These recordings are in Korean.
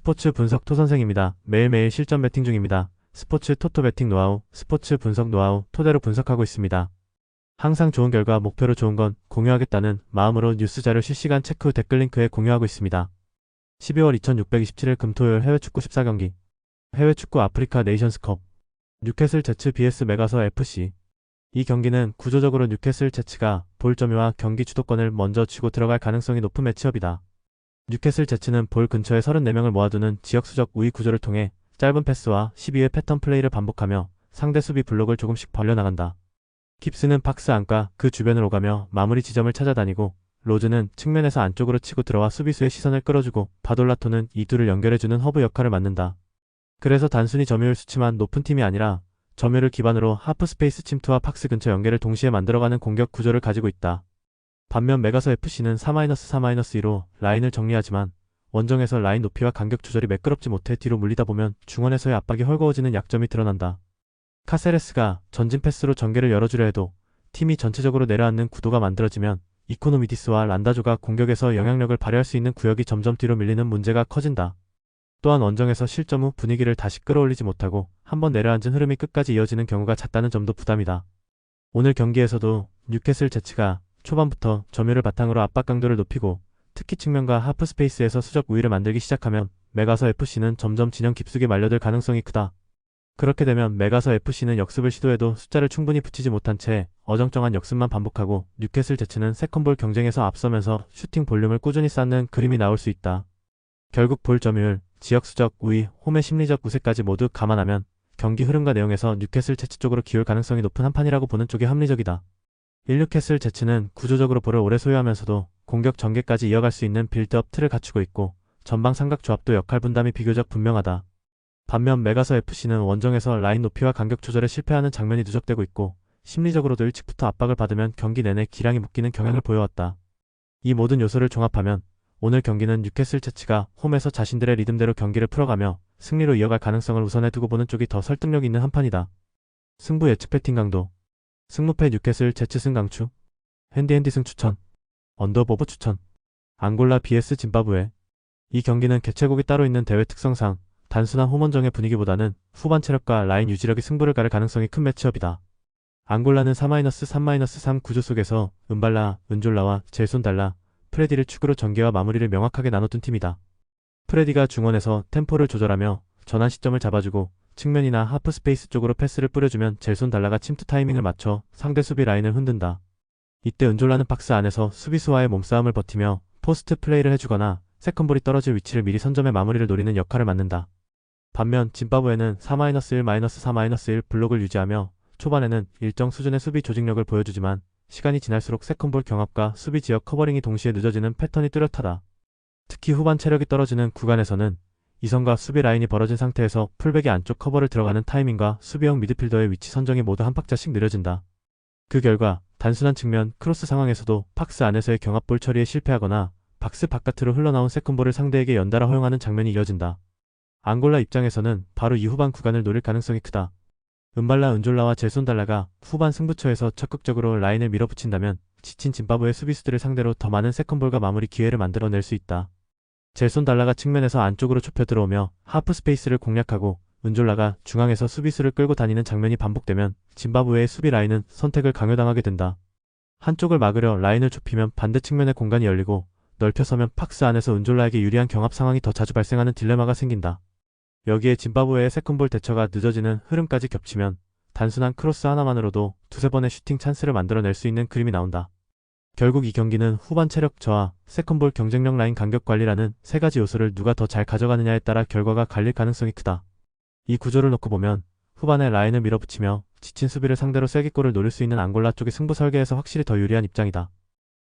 스포츠 분석 토선생입니다. 매일매일 실전 베팅 중입니다. 스포츠 토토 베팅 노하우, 스포츠 분석 노하우 토대로 분석하고 있습니다. 항상 좋은 결과 목표로 좋은 건 공유하겠다는 마음으로 뉴스 자료 실시간 체크 후 댓글 링크에 공유하고 있습니다. 12월 2627일 금토요일 해외축구 14경기 해외축구 아프리카 네이션스컵 뉴캐슬 제츠 vs 메가서 FC. 이 경기는 구조적으로 뉴캐슬 제츠가 볼 점유와 경기 주도권을 먼저 쥐고 들어갈 가능성이 높은 매치업이다. 뉴캐슬 제츠는 볼 근처에 34명을 모아두는 지역수적 우위 구조를 통해 짧은 패스와 12회 패턴 플레이를 반복하며 상대 수비 블록을 조금씩 벌려나간다. 깁스는 박스 안과 그 주변을 오가며 마무리 지점을 찾아다니고, 로즈는 측면에서 안쪽으로 치고 들어와 수비수의 시선을 끌어주고, 바돌라토는 이 둘을 연결해주는 허브 역할을 맡는다. 그래서 단순히 점유율 수치만 높은 팀이 아니라 점유율을 기반으로 하프 스페이스 침투와 박스 근처 연계를 동시에 만들어가는 공격 구조를 가지고 있다. 반면 메가서 FC는 4-4-2로 라인을 정리하지만 원정에서 라인 높이와 간격 조절이 매끄럽지 못해 뒤로 물리다 보면 중원에서의 압박이 헐거워지는 약점이 드러난다. 카세레스가 전진 패스로 전개를 열어주려 해도 팀이 전체적으로 내려앉는 구도가 만들어지면 이코노미디스와 란다조가 공격에서 영향력을 발휘할 수 있는 구역이 점점 뒤로 밀리는 문제가 커진다. 또한 원정에서 실점 후 분위기를 다시 끌어올리지 못하고 한번 내려앉은 흐름이 끝까지 이어지는 경우가 잦다는 점도 부담이다. 오늘 경기에서도 뉴캐슬 제츠가 초반부터 점유를 바탕으로 압박 강도를 높이고 특히 측면과 하프 스페이스에서 수적 우위를 만들기 시작하면 메가서 FC는 점점 진영 깊숙이 말려들 가능성이 크다. 그렇게 되면 메가서 FC는 역습을 시도해도 숫자를 충분히 붙이지 못한 채 어정쩡한 역습만 반복하고 뉴캐슬 제츠는 세컨볼 경쟁에서 앞서면서 슈팅 볼륨을 꾸준히 쌓는 그림이 나올 수 있다. 결국 볼 점유율, 지역수적 우위, 홈의 심리적 우세까지 모두 감안하면 경기 흐름과 내용에서 뉴캐슬 제츠 쪽으로 기울 가능성이 높은 한판이라고 보는 쪽이 합리적이다. 뉴캐슬 제츠는 구조적으로 볼을 오래 소유하면서도 공격 전개까지 이어갈 수 있는 빌드업 틀을 갖추고 있고 전방 삼각 조합도 역할 분담이 비교적 분명하다. 반면 메가서 FC는 원정에서 라인 높이와 간격 조절에 실패하는 장면이 누적되고 있고 심리적으로도 일찍부터 압박을 받으면 경기 내내 기량이 묶이는 경향을 보여왔다. 이 모든 요소를 종합하면 오늘 경기는 뉴캐슬 제츠가 홈에서 자신들의 리듬대로 경기를 풀어가며 승리로 이어갈 가능성을 우선에 두고 보는 쪽이 더 설득력 있는 한판이다. 승부 예측 배팅 강도 승무패 뉴캐슬 제츠 승 강추 핸디 승 추천 언더보브 추천 앙골라 vs 짐바브웨. 이 경기는 개최국이 따로 있는 대회 특성상 단순한 홈원정의 분위기보다는 후반 체력과 라인 유지력이 승부를 가를 가능성이 큰 매치업이다. 앙골라는 4-3-3 구조 속에서 은발라, 은졸라와 젤손 달라, 프레디를 축으로 전개와 마무리를 명확하게 나눠둔 팀이다. 프레디가 중원에서 템포를 조절하며 전환 시점을 잡아주고 측면이나 하프 스페이스 쪽으로 패스를 뿌려주면 젤손 달라가 침투 타이밍을 맞춰 상대 수비 라인을 흔든다. 이때 은졸라는 박스 안에서 수비수와의 몸싸움을 버티며 포스트 플레이를 해주거나 세컨볼이 떨어질 위치를 미리 선점해 마무리를 노리는 역할을 맡는다. 반면 짐바브웨는 4-1-4-1 블록을 유지하며 초반에는 일정 수준의 수비 조직력을 보여주지만 시간이 지날수록 세컨볼 경합과 수비 지역 커버링이 동시에 늦어지는 패턴이 뚜렷하다. 특히 후반 체력이 떨어지는 구간에서는 이선과 수비 라인이 벌어진 상태에서 풀백의 안쪽 커버를 들어가는 타이밍과 수비형 미드필더의 위치 선정이 모두 한 박자씩 느려진다. 그 결과 단순한 측면 크로스 상황에서도 박스 안에서의 경합볼 처리에 실패하거나 박스 바깥으로 흘러나온 세컨볼을 상대에게 연달아 허용하는 장면이 이어진다. 앙골라 입장에서는 바로 이 후반 구간을 노릴 가능성이 크다. 은발라 은졸라와 젤손 달라가 후반 승부처에서 적극적으로 라인을 밀어붙인다면 지친 짐바브웨 수비수들을 상대로 더 많은 세컨볼과 마무리 기회를 만들어낼 수 있다. 젤손 달라가 측면에서 안쪽으로 좁혀 들어오며 하프 스페이스를 공략하고 은졸라가 중앙에서 수비수를 끌고 다니는 장면이 반복되면 짐바브웨의 수비 라인은 선택을 강요당하게 된다. 한쪽을 막으려 라인을 좁히면 반대 측면의 공간이 열리고 넓혀서면 박스 안에서 은졸라에게 유리한 경합 상황이 더 자주 발생하는 딜레마가 생긴다. 여기에 짐바브웨의 세컨볼 대처가 늦어지는 흐름까지 겹치면 단순한 크로스 하나만으로도 두세 번의 슈팅 찬스를 만들어낼 수 있는 그림이 나온다. 결국 이 경기는 후반 체력 저하, 세컨볼 경쟁력 라인 간격 관리라는 세 가지 요소를 누가 더 잘 가져가느냐에 따라 결과가 갈릴 가능성이 크다. 이 구조를 놓고 보면 후반에 라인을 밀어붙이며 지친 수비를 상대로 쐐기골을 노릴 수 있는 앙골라 쪽이 승부 설계에서 확실히 더 유리한 입장이다.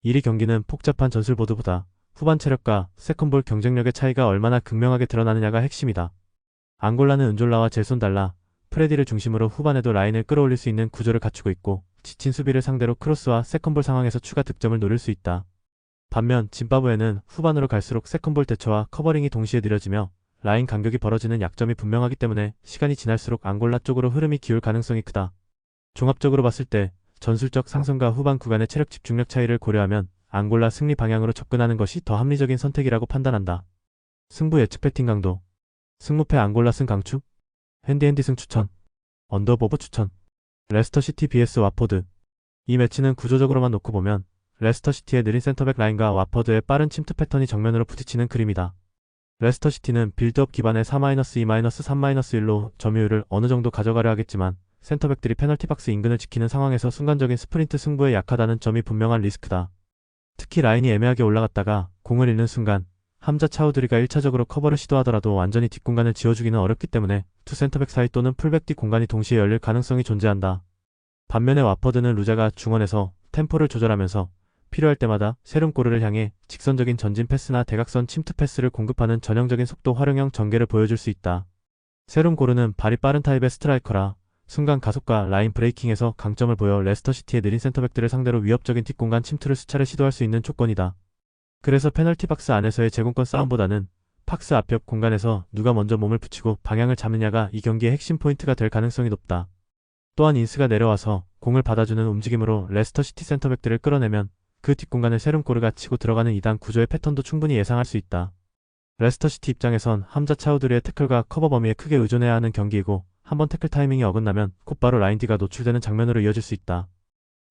이 경기는 복잡한 전술보드보다 후반 체력과 세컨볼 경쟁력의 차이가 얼마나 극명하게 드러나느냐가 핵심이다. 앙골라는 은졸라와 젤손 달라, 프레디를 중심으로 후반에도 라인을 끌어올릴 수 있는 구조를 갖추고 있고 지친 수비를 상대로 크로스와 세컨볼 상황에서 추가 득점을 노릴 수 있다. 반면 짐바브웨는 후반으로 갈수록 세컨볼 대처와 커버링이 동시에 느려지며 라인 간격이 벌어지는 약점이 분명하기 때문에 시간이 지날수록 앙골라 쪽으로 흐름이 기울 가능성이 크다. 종합적으로 봤을 때 전술적 상승과 후반 구간의 체력 집중력 차이를 고려하면 앙골라 승리 방향으로 접근하는 것이 더 합리적인 선택이라고 판단한다. 승부 예측 배팅 강도. 승무패 앙골라 승 강추. 핸디핸디 승 추천. 언더보브 추천. 레스터시티 vs 와포드. 이 매치는 구조적으로만 놓고 보면 레스터시티의 느린 센터백 라인과 와퍼드의 빠른 침투 패턴이 정면으로 부딪히는 그림이다. 레스터시티는 빌드업 기반의 4-2-3-1로 점유율을 어느 정도 가져가려 하겠지만 센터백들이 페널티 박스 인근을 지키는 상황에서 순간적인 스프린트 승부에 약하다는 점이 분명한 리스크다. 특히 라인이 애매하게 올라갔다가 공을 잃는 순간 함자 차우드리가 1차적으로 커버를 시도하더라도 완전히 뒷공간을 지워주기는 어렵기 때문에 투 센터백 사이 또는 풀백 뒷 공간이 동시에 열릴 가능성이 존재한다. 반면에 와퍼드는 루자가 중원에서 템포를 조절하면서 필요할 때마다 세rum고르를 향해 직선적인 전진 패스나 대각선 침투 패스를 공급하는 전형적인 속도 활용형 전개를 보여줄 수 있다. 세rum고르는 발이 빠른 타입의 스트라이커라 순간 가속과 라인 브레이킹에서 강점을 보여 레스터시티의 느린 센터백들을 상대로 위협적인 뒷공간 침투를 수차례 시도할 수 있는 조건이다. 그래서 페널티 박스 안에서의 제공권 싸움보다는 박스 앞옆 공간에서 누가 먼저 몸을 붙이고 방향을 잡느냐가 이 경기의 핵심 포인트가 될 가능성이 높다. 또한 인스가 내려와서 공을 받아주는 움직임으로 레스터시티 센터백들을 끌어내면 그 뒷공간을 세rum고르가 치고 들어가는 2단 구조의 패턴도 충분히 예상할 수 있다. 레스터시티 입장에선 함자 차우드리의 태클과 커버 범위에 크게 의존해야 하는 경기이고 한번 태클 타이밍이 어긋나면 곧바로 라인 D가 노출되는 장면으로 이어질 수 있다.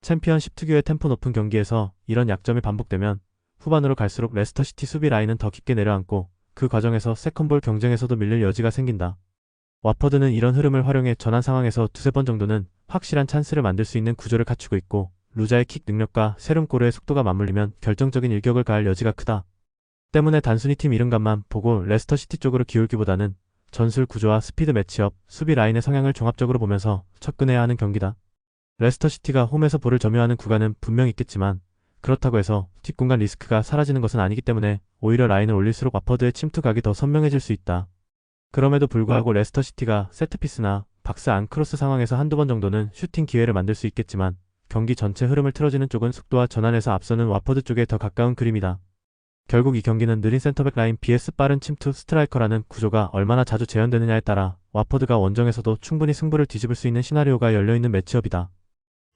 챔피언십 특유의 템포 높은 경기에서 이런 약점이 반복되면 후반으로 갈수록 레스터시티 수비 라인은 더 깊게 내려앉고 그 과정에서 세컨볼 경쟁에서도 밀릴 여지가 생긴다. 와퍼드는 이런 흐름을 활용해 전환 상황에서 두세 번 정도는 확실한 찬스를 만들 수 있는 구조를 갖추고 있고 루자의 킥 능력과 세rum고르의 속도가 맞물리면 결정적인 일격을 가할 여지가 크다. 때문에 단순히 팀 이름값만 보고 레스터시티 쪽으로 기울기보다는 전술 구조와 스피드 매치업, 수비 라인의 성향을 종합적으로 보면서 접근해야 하는 경기다. 레스터시티가 홈에서 볼을 점유하는 구간은 분명 있겠지만 그렇다고 해서 뒷공간 리스크가 사라지는 것은 아니기 때문에 오히려 라인을 올릴수록 와퍼드의 침투각이 더 선명해질 수 있다. 그럼에도 불구하고 레스터시티가 세트피스나 박스 안 크로스 상황에서 한두 번 정도는 슈팅 기회를 만들 수 있겠지만 경기 전체 흐름을 틀어지는 쪽은 속도와 전환에서 앞서는 와퍼드 쪽에 더 가까운 그림이다. 결국 이 경기는 느린 센터백 라인 vs 빠른 침투 스트라이커라는 구조가 얼마나 자주 재현되느냐에 따라 와퍼드가 원정에서도 충분히 승부를 뒤집을 수 있는 시나리오가 열려있는 매치업이다.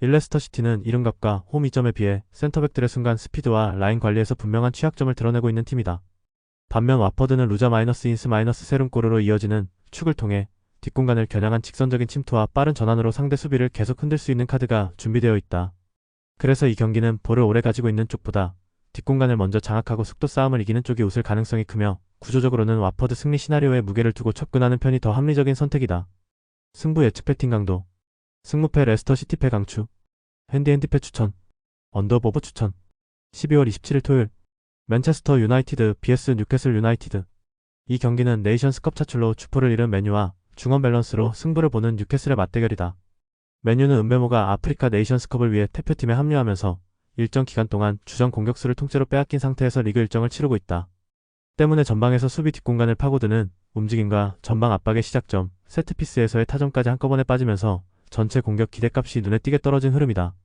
레스터시티는 이름값과 홈 이점에 비해 센터백들의 순간 스피드와 라인 관리에서 분명한 취약점을 드러내고 있는 팀이다. 반면 와퍼드는 루자 -인스 세rum고르로 이어지는 축을 통해 뒷공간을 겨냥한 직선적인 침투와 빠른 전환으로 상대 수비를 계속 흔들 수 있는 카드가 준비되어 있다. 그래서 이 경기는 볼을 오래 가지고 있는 쪽보다 뒷공간을 먼저 장악하고 속도 싸움을 이기는 쪽이 웃을 가능성이 크며 구조적으로는 와퍼드 승리 시나리오에 무게를 두고 접근하는 편이 더 합리적인 선택이다. 승부 예측 배팅 강도. 승무패 레스터시티패 강추. 핸디핸디패 추천. 언더보브 추천. 12월 27일 토요일 맨체스터 유나이티드 vs 뉴캐슬 유나이티드. 이 경기는 네이션스컵 차출로 주포를 잃은 맨유와 중원 밸런스로 승부를 보는 뉴캐슬의 맞대결이다. 맨유는 은배모가 아프리카 네이션스컵을 위해 대표팀에 합류하면서 일정 기간 동안 주전 공격수를 통째로 빼앗긴 상태에서 리그 일정을 치르고 있다. 때문에 전방에서 수비 뒷공간을 파고드는 움직임과 전방 압박의 시작점, 세트피스에서의 타점까지 한꺼번에 빠지면서 전체 공격 기대값이 눈에 띄게 떨어진 흐름이다.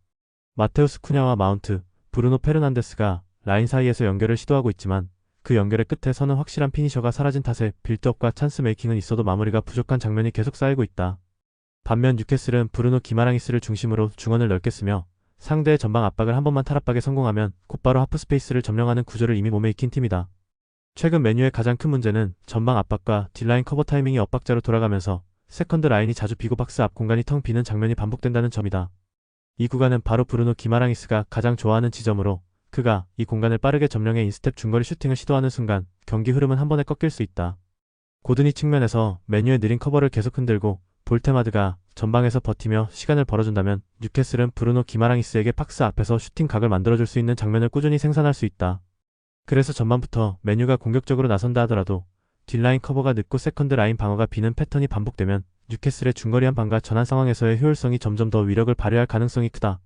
마테우스 쿠냐와 마운트, 브루노 페르난데스가 라인 사이에서 연결을 시도하고 있지만 그 연결의 끝에서는 확실한 피니셔가 사라진 탓에 빌드업과 찬스 메이킹은 있어도 마무리가 부족한 장면이 계속 쌓이고 있다. 반면 뉴캐슬은 브루노 기마랑이스를 중심으로 중원을 넓게 쓰며 상대의 전방 압박을 한 번만 탈압박에 성공하면 곧바로 하프 스페이스를 점령하는 구조를 이미 몸에 익힌 팀이다. 최근 맨유의 가장 큰 문제는 전방 압박과 뒷라인 커버 타이밍이 엇박자로 돌아가면서 세컨드 라인이 자주 비고 박스 앞 공간이 텅 비는 장면이 반복된다는 점이다. 이 구간은 바로 브루노 기마랑이스가 가장 좋아하는 지점으로 그가 이 공간을 빠르게 점령해 인스텝 중거리 슈팅을 시도하는 순간 경기 흐름은 한 번에 꺾일 수 있다. 고든이 측면에서 맨유의 느린 커버를 계속 흔들고 볼테마드가 전방에서 버티며 시간을 벌어준다면 뉴캐슬은 브루노 기마랑이스에게 박스 앞에서 슈팅 각을 만들어줄 수 있는 장면을 꾸준히 생산할 수 있다. 그래서 전반부터 맨유가 공격적으로 나선다 하더라도 뒷라인 커버가 늦고 세컨드 라인 방어가 비는 패턴이 반복되면 뉴캐슬의 중거리 한 방과 전환 상황에서의 효율성이 점점 더 위력을 발휘할 가능성이 크다.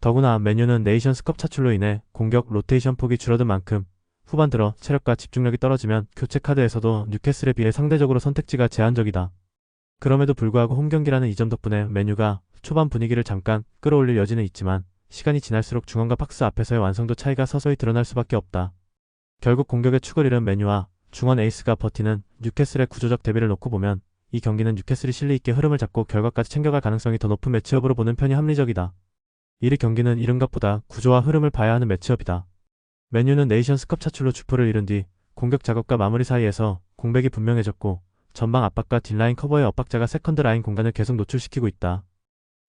더구나 맨유는 네이션스컵 차출로 인해 공격 로테이션 폭이 줄어든 만큼 후반 들어 체력과 집중력이 떨어지면 교체 카드에서도 뉴캐슬에 비해 상대적으로 선택지가 제한적이다. 그럼에도 불구하고 홈경기라는 이 점 덕분에 맨유가 초반 분위기를 잠깐 끌어올릴 여지는 있지만 시간이 지날수록 중원과 박스 앞에서의 완성도 차이가 서서히 드러날 수밖에 없다. 결국 공격의 축을 잃은 맨유와 중원 에이스가 버티는 뉴캐슬의 구조적 대비를 놓고 보면 이 경기는 뉴캐슬이 실리있게 흐름을 잡고 결과까지 챙겨갈 가능성이 더 높은 매치업으로 보는 편이 합리적이다. 이리 경기는 이름값보다 구조와 흐름을 봐야 하는 매치업이다. 맨유는 네이션스컵 차출로 주포를 잃은 뒤 공격 작업과 마무리 사이에서 공백이 분명해졌고 전방 압박과 뒷라인 커버의 엇박자가 세컨드 라인 공간을 계속 노출시키고 있다.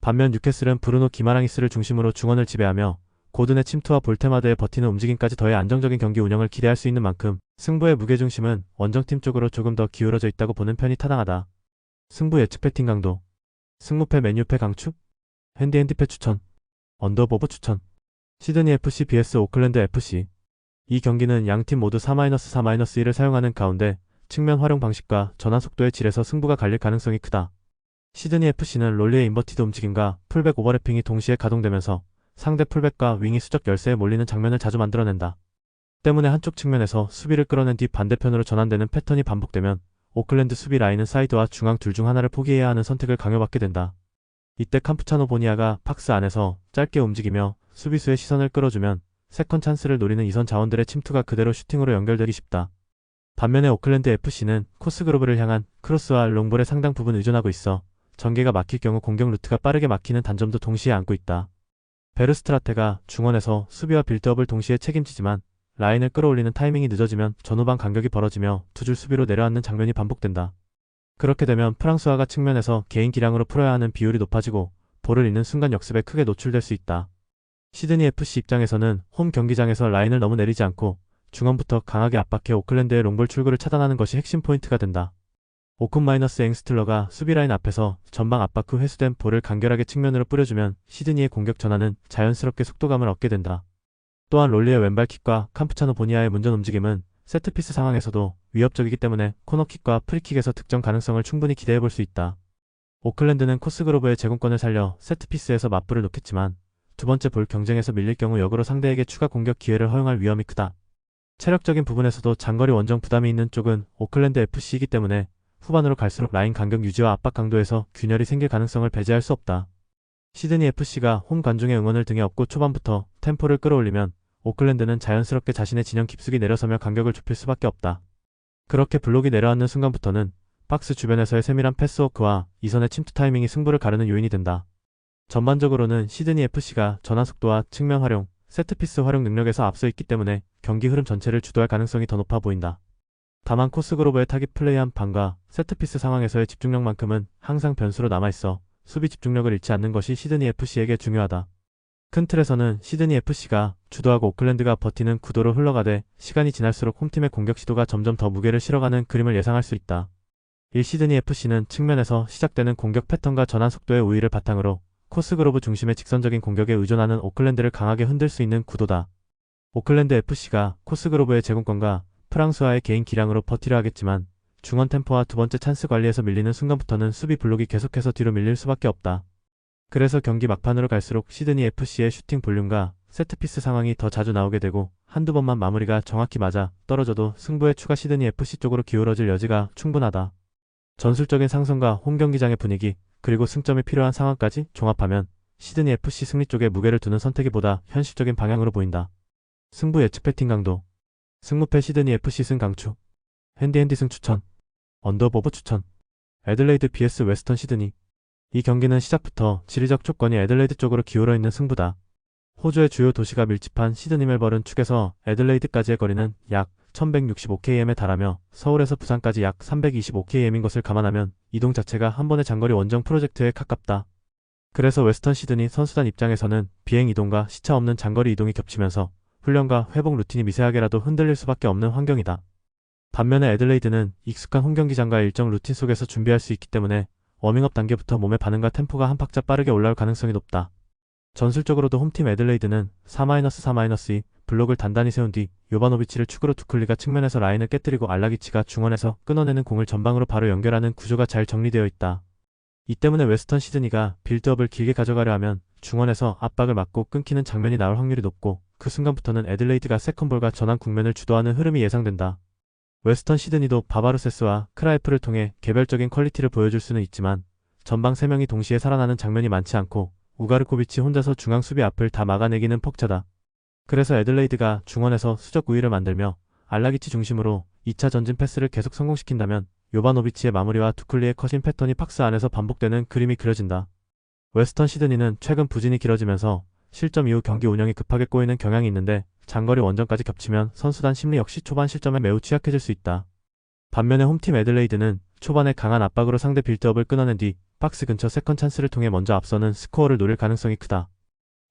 반면 뉴캐슬은 브루노 기마랑이스를 중심으로 중원을 지배하며 고든의 침투와 볼테마드의 버티는 움직임까지 더해 안정적인 경기 운영을 기대할 수 있는 만큼 승부의 무게중심은 원정팀 쪽으로 조금 더 기울어져 있다고 보는 편이 타당하다. 승부 예측 배팅 강도. 승무패 맨유패 강추? 핸디패 추천. 언더보브 추천. 시드니 FC vs 오클랜드 FC. 이 경기는 양팀 모두 4-4-1을 사용하는 가운데 측면 활용 방식과 전환 속도의 질에서 승부가 갈릴 가능성이 크다. 시드니 FC는 롤리의 인버티드 움직임과 풀백 오버래핑이 동시에 가동되면서 상대 풀백과 윙이 수적 열세에 몰리는 장면을 자주 만들어낸다. 때문에 한쪽 측면에서 수비를 끌어낸 뒤 반대편으로 전환되는 패턴이 반복되면 오클랜드 수비 라인은 사이드와 중앙 둘 중 하나를 포기해야 하는 선택을 강요받게 된다. 이때 캄프차노 보니아가 박스 안에서 짧게 움직이며 수비수의 시선을 끌어주면 세컨 찬스를 노리는 이선 자원들의 침투가 그대로 슈팅으로 연결되기 쉽다. 반면에 오클랜드 FC는 코스그로브를 향한 크로스와 롱볼에 상당 부분 의존하고 있어 전개가 막힐 경우 공격 루트가 빠르게 막히는 단점도 동시에 안고 있다. 베르스트라테가 중원에서 수비와 빌드업을 동시에 책임지지만 라인을 끌어올리는 타이밍이 늦어지면 전후방 간격이 벌어지며 두 줄 수비로 내려앉는 장면이 반복된다. 그렇게 되면 프랑스화가 측면에서 개인 기량으로 풀어야 하는 비율이 높아지고 볼을 잃는 순간 역습에 크게 노출될 수 있다. 시드니 FC 입장에서는 홈 경기장에서 라인을 너무 내리지 않고 중원부터 강하게 압박해 오클랜드의 롱볼 출구를 차단하는 것이 핵심 포인트가 된다. 오쿤-앵스틀러가 수비라인 앞에서 전방 압박 후 회수된 볼을 간결하게 측면으로 뿌려주면 시드니의 공격 전환은 자연스럽게 속도감을 얻게 된다. 또한 롤리의 왼발킥과 캄프차노 보니아의 문전 움직임은 세트피스 상황에서도 위협적이기 때문에 코너킥과 프리킥에서 득점 가능성을 충분히 기대해볼 수 있다. 오클랜드는 코스그로브의 제공권을 살려 세트피스에서 맞불을 놓겠지만 두 번째 볼 경쟁에서 밀릴 경우 역으로 상대에게 추가 공격 기회를 허용할 위험이 크다. 체력적인 부분에서도 장거리 원정 부담이 있는 쪽은 오클랜드 FC이기 때문에 후반으로 갈수록 라인 간격 유지와 압박 강도에서 균열이 생길 가능성을 배제할 수 없다. 시드니 FC가 홈 관중의 응원을 등에 업고 초반부터 템포를 끌어올리면 오클랜드는 자연스럽게 자신의 진영 깊숙이 내려서며 간격을 좁힐 수밖에 없다. 그렇게 블록이 내려앉는 순간부터는 박스 주변에서의 세밀한 패스워크와 이선의 침투 타이밍이 승부를 가르는 요인이 된다. 전반적으로는 시드니 FC가 전환 속도와 측면 활용, 세트피스 활용 능력에서 앞서 있기 때문에 경기 흐름 전체를 주도할 가능성이 더 높아 보인다. 다만 코스그로브의 타깃 플레이한 방과 세트피스 상황에서의 집중력만큼은 항상 변수로 남아있어 수비 집중력을 잃지 않는 것이 시드니 FC에게 중요하다. 큰 틀에서는 시드니 FC가 주도하고 오클랜드가 버티는 구도로 흘러가되 시간이 지날수록 홈팀의 공격 시도가 점점 더 무게를 실어가는 그림을 예상할 수 있다. 1. 시드니 FC는 측면에서 시작되는 공격 패턴과 전환 속도의 우위를 바탕으로 코스그로브 중심의 직선적인 공격에 의존하는 오클랜드를 강하게 흔들 수 있는 구도다. 오클랜드 FC가 코스그로브의 제공권과 프랑스와의 개인 기량으로 버티려 하겠지만 중원 템포와 두 번째 찬스 관리에서 밀리는 순간부터는 수비 블록이 계속해서 뒤로 밀릴 수밖에 없다. 그래서 경기 막판으로 갈수록 시드니 FC의 슈팅 볼륨과 세트피스 상황이 더 자주 나오게 되고 한두 번만 마무리가 정확히 맞아 떨어져도 승부의 추가 시드니 FC 쪽으로 기울어질 여지가 충분하다. 전술적인 상승과 홈 경기장의 분위기 그리고 승점이 필요한 상황까지 종합하면 시드니 FC 승리 쪽에 무게를 두는 선택이 보다 현실적인 방향으로 보인다. 승부 예측 배팅 강도. 승무패 시드니 FC 승 강추. 핸디 승 추천. 언더보브 추천. 애들레이드 vs 웨스턴 시드니. 이 경기는 시작부터 지리적 조건이 애들레이드 쪽으로 기울어 있는 승부다. 호주의 주요 도시가 밀집한 시드니 멜버른 축에서 애들레이드까지의 거리는 약 1165km에 달하며 서울에서 부산까지 약 325km인 것을 감안하면 이동 자체가 한 번의 장거리 원정 프로젝트에 가깝다. 그래서 웨스턴 시드니 선수단 입장에서는 비행 이동과 시차 없는 장거리 이동이 겹치면서 훈련과 회복 루틴이 미세하게라도 흔들릴 수밖에 없는 환경이다. 반면에 애들레이드는 익숙한 홈경기장과의 일정 루틴 속에서 준비할 수 있기 때문에 워밍업 단계부터 몸의 반응과 템포가 한 박자 빠르게 올라올 가능성이 높다. 전술적으로도 홈팀 애들레이드는 4-4-2 블록을 단단히 세운 뒤 요바노비치를 축으로 두클리가 측면에서 라인을 깨뜨리고 알라기치가 중원에서 끊어내는 공을 전방으로 바로 연결하는 구조가 잘 정리되어 있다. 이 때문에 웨스턴 시드니가 빌드업을 길게 가져가려 하면 중원에서 압박을 막고 끊기는 장면이 나올 확률이 높고 그 순간부터는 애들레이드가 세컨볼과 전환 국면을 주도하는 흐름이 예상된다. 웨스턴 시드니도 바바르세스와 크라이프를 통해 개별적인 퀄리티를 보여줄 수는 있지만 전방 3명이 동시에 살아나는 장면이 많지 않고 우가르코비치 혼자서 중앙 수비 앞을 다 막아내기는 퍽차다. 그래서 애들레이드가 중원에서 수적 우위를 만들며 알라기치 중심으로 2차 전진 패스를 계속 성공시킨다면 요바노비치의 마무리와 두클리의 컷인 패턴이 박스 안에서 반복되는 그림이 그려진다. 웨스턴 시드니는 최근 부진이 길어지면서 실점 이후 경기 운영이 급하게 꼬이는 경향이 있는데 장거리 원정까지 겹치면 선수단 심리 역시 초반 실점에 매우 취약해질 수 있다. 반면에 홈팀 애들레이드는 초반에 강한 압박으로 상대 빌드업을 끊어낸 뒤 박스 근처 세컨 찬스를 통해 먼저 앞서는 스코어를 노릴 가능성이 크다.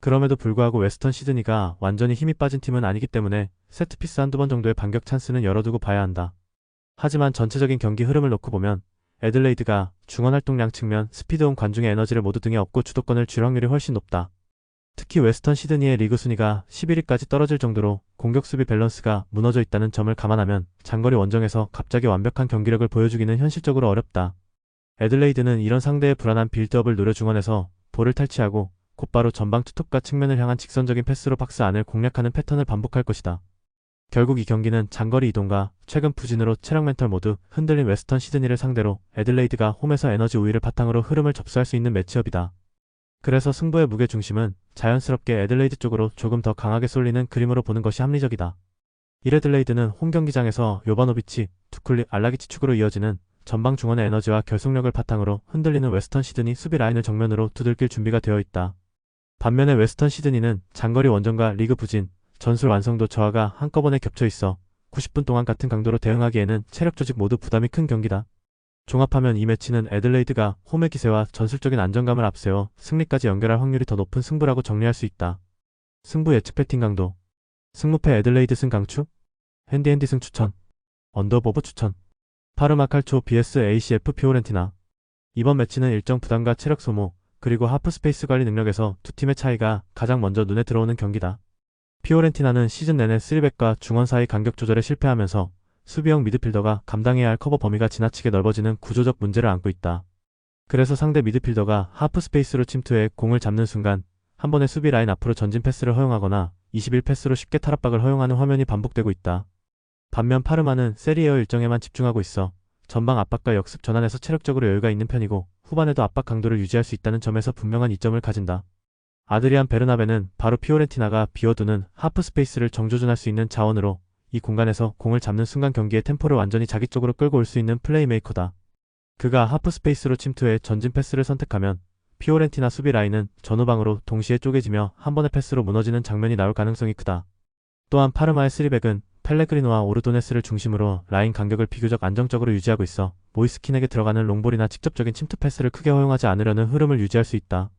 그럼에도 불구하고 웨스턴 시드니가 완전히 힘이 빠진 팀은 아니기 때문에 세트피스 한두 번 정도의 반격 찬스는 열어두고 봐야 한다. 하지만 전체적인 경기 흐름을 놓고 보면 애들레이드가 중원 활동량 측면, 스피드온 관중의 에너지를 모두 등에 업고 주도권을 쥘 확률이 훨씬 높다. 특히 웨스턴 시드니의 리그 순위가 11위까지 떨어질 정도로 공격 수비 밸런스가 무너져 있다는 점을 감안하면 장거리 원정에서 갑자기 완벽한 경기력을 보여주기는 현실적으로 어렵다. 애들레이드는 이런 상대의 불안한 빌드업을 노려 중원에서 볼을 탈취하고 곧바로 전방 투톱과 측면을 향한 직선적인 패스로 박스 안을 공략하는 패턴을 반복할 것이다. 결국 이 경기는 장거리 이동과 최근 부진으로 체력 멘탈 모두 흔들린 웨스턴 시드니를 상대로 애들레이드가 홈에서 에너지 우위를 바탕으로 흐름을 접수할 수 있는 매치업이다. 그래서 승부의 무게중심은 자연스럽게 애들레이드 쪽으로 조금 더 강하게 쏠리는 그림으로 보는 것이 합리적이다. 이레들레이드는 홈 경기장에서 요바노비치, 투쿨리, 알라기치 축으로 이어지는 전방 중원의 에너지와 결속력을 바탕으로 흔들리는 웨스턴 시드니 수비 라인을 정면으로 두들길 준비가 되어 있다. 반면에 웨스턴 시드니는 장거리 원정과 리그 부진, 전술 완성도 저하가 한꺼번에 겹쳐 있어 90분 동안 같은 강도로 대응하기에는 체력 조직 모두 부담이 큰 경기다. 종합하면 이 매치는 애들레이드가 홈의 기세와 전술적인 안정감을 앞세워 승리까지 연결할 확률이 더 높은 승부라고 정리할 수 있다. 승부 예측 배팅 강도. 승무패 애들레이드 승 강추? 핸디핸디 승 추천. 언더보브 추천. 파르마 칼초 vs ACF 피오렌티나. 이번 매치는 일정 부담과 체력 소모, 그리고 하프 스페이스 관리 능력에서 두 팀의 차이가 가장 먼저 눈에 들어오는 경기다. 피오렌티나는 시즌 내내 3백과 중원 사이 간격 조절에 실패하면서 수비형 미드필더가 감당해야 할 커버 범위가 지나치게 넓어지는 구조적 문제를 안고 있다. 그래서 상대 미드필더가 하프 스페이스로 침투해 공을 잡는 순간 한 번의 수비 라인 앞으로 전진 패스를 허용하거나 21패스로 쉽게 탈압박을 허용하는 화면이 반복되고 있다. 반면 파르마는 세리에어 일정에만 집중하고 있어 전방 압박과 역습 전환에서 체력적으로 여유가 있는 편이고 후반에도 압박 강도를 유지할 수 있다는 점에서 분명한 이점을 가진다. 아드리안 베르나베는 바로 피오렌티나가 비워두는 하프 스페이스를 정조준할 수 있는 자원으로 이 공간에서 공을 잡는 순간 경기의 템포를 완전히 자기 쪽으로 끌고 올 수 있는 플레이메이커다. 그가 하프 스페이스로 침투해 전진 패스를 선택하면 피오렌티나 수비 라인은 전후방으로 동시에 쪼개지며 한 번의 패스로 무너지는 장면이 나올 가능성이 크다. 또한 파르마의 3백은 펠레그리노와 오르도네스를 중심으로 라인 간격을 비교적 안정적으로 유지하고 있어 모이스킨에게 들어가는 롱볼이나 직접적인 침투 패스를 크게 허용하지 않으려는 흐름을 유지할 수 있다.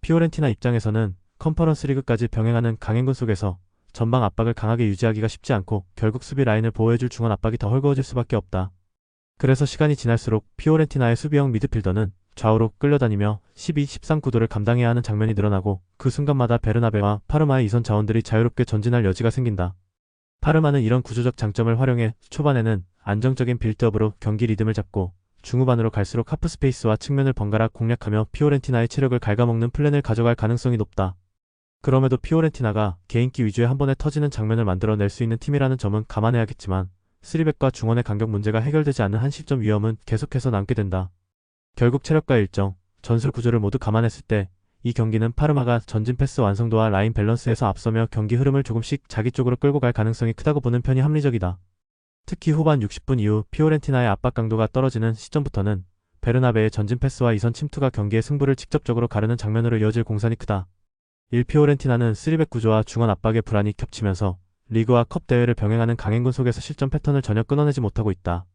피오렌티나 입장에서는 컨퍼런스 리그까지 병행하는 강행군 속에서 전방 압박을 강하게 유지하기가 쉽지 않고 결국 수비 라인을 보호해줄 중원 압박이 더 헐거워질 수밖에 없다. 그래서 시간이 지날수록 피오렌티나의 수비형 미드필더는 좌우로 끌려다니며 12, 13 구도를 감당해야 하는 장면이 늘어나고 그 순간마다 베르나베와 파르마의 이선 자원들이 자유롭게 전진할 여지가 생긴다. 파르마는 이런 구조적 장점을 활용해 초반에는 안정적인 빌드업으로 경기 리듬을 잡고 중후반으로 갈수록 하프 스페이스와 측면을 번갈아 공략하며 피오렌티나의 체력을 갉아먹는 플랜을 가져갈 가능성이 높다. 그럼에도 피오렌티나가 개인기 위주의 한 번에 터지는 장면을 만들어낼 수 있는 팀이라는 점은 감안해야겠지만 3백과 중원의 간격 문제가 해결되지 않는 한 시점 위험은 계속해서 남게 된다. 결국 체력과 일정, 전술 구조를 모두 감안했을 때 이 경기는 파르마가 전진 패스 완성도와 라인 밸런스에서 앞서며 경기 흐름을 조금씩 자기 쪽으로 끌고 갈 가능성이 크다고 보는 편이 합리적이다. 특히 후반 60분 이후 피오렌티나의 압박 강도가 떨어지는 시점부터는 베르나베의 전진 패스와 이선 침투가 경기의 승부를 직접적으로 가르는 장면으로 이어질 공산이 크다. 1. 피오렌티나는 3백 구조와 중원 압박의 불안이 겹치면서 리그와 컵 대회를 병행하는 강행군 속에서 실점 패턴을 전혀 끊어내지 못하고 있다.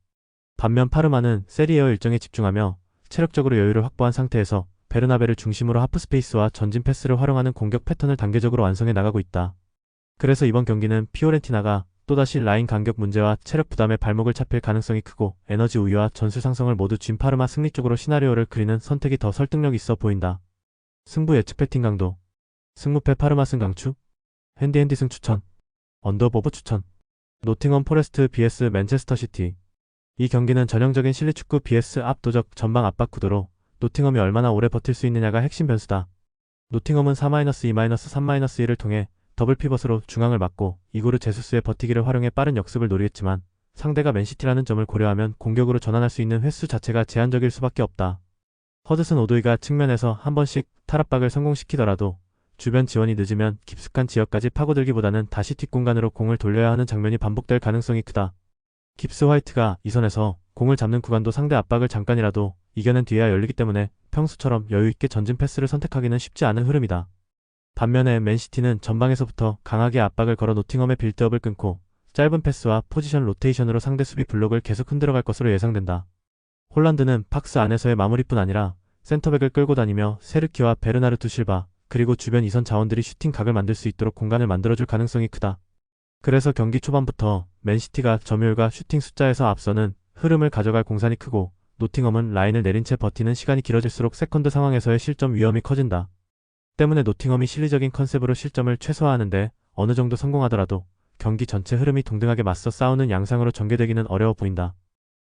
반면 파르마는 세리에어 일정에 집중하며 체력적으로 여유를 확보한 상태에서 베르나베를 중심으로 하프 스페이스와 전진 패스를 활용하는 공격 패턴을 단계적으로 완성해 나가고 있다. 그래서 이번 경기는 피오렌티나가 또다시 라인 간격 문제와 체력 부담에 발목을 잡힐 가능성이 크고 에너지 우위와 전술 상성을 모두 쥔 파르마 승리 쪽으로 시나리오를 그리는 선택이 더 설득력 있어 보인다. 승부 예측 배팅 강도. 승무패 파르마 승 강추? 핸디핸디 승 추천. 언더보브 추천. 노팅엄 포레스트 vs 맨체스터 시티. 이 경기는 전형적인 실리축구 vs 압도적 전방 압박 구도로 노팅엄이 얼마나 오래 버틸 수 있느냐가 핵심 변수다. 노팅엄은 4-2-3-1을 통해 더블 피벗으로 중앙을 막고 이고르 제수스의 버티기를 활용해 빠른 역습을 노리겠지만 상대가 맨시티라는 점을 고려하면 공격으로 전환할 수 있는 횟수 자체가 제한적일 수밖에 없다. 허드슨 오도이가 측면에서 한 번씩 탈압박을 성공시키더라도 주변 지원이 늦으면 깊숙한 지역까지 파고들기보다는 다시 뒷공간으로 공을 돌려야 하는 장면이 반복될 가능성이 크다. 깁스 화이트가 이선에서 공을 잡는 구간도 상대 압박을 잠깐이라도 이겨낸 뒤에야 열리기 때문에 평소처럼 여유있게 전진 패스를 선택하기는 쉽지 않은 흐름이다. 반면에 맨시티는 전방에서부터 강하게 압박을 걸어 노팅엄의 빌드업을 끊고 짧은 패스와 포지션 로테이션으로 상대 수비 블록을 계속 흔들어갈 것으로 예상된다. 홀란드는 박스 안에서의 마무리뿐 아니라 센터백을 끌고 다니며 세르키와 베르나르투 실바 그리고 주변 이선 자원들이 슈팅 각을 만들 수 있도록 공간을 만들어줄 가능성이 크다. 그래서 경기 초반부터 맨시티가 점유율과 슈팅 숫자에서 앞서는 흐름을 가져갈 공산이 크고 노팅엄은 라인을 내린 채 버티는 시간이 길어질수록 세컨드 상황에서의 실점 위험이 커진다. 때문에 노팅엄이 실리적인 컨셉으로 실점을 최소화하는데 어느 정도 성공하더라도 경기 전체 흐름이 동등하게 맞서 싸우는 양상으로 전개되기는 어려워 보인다.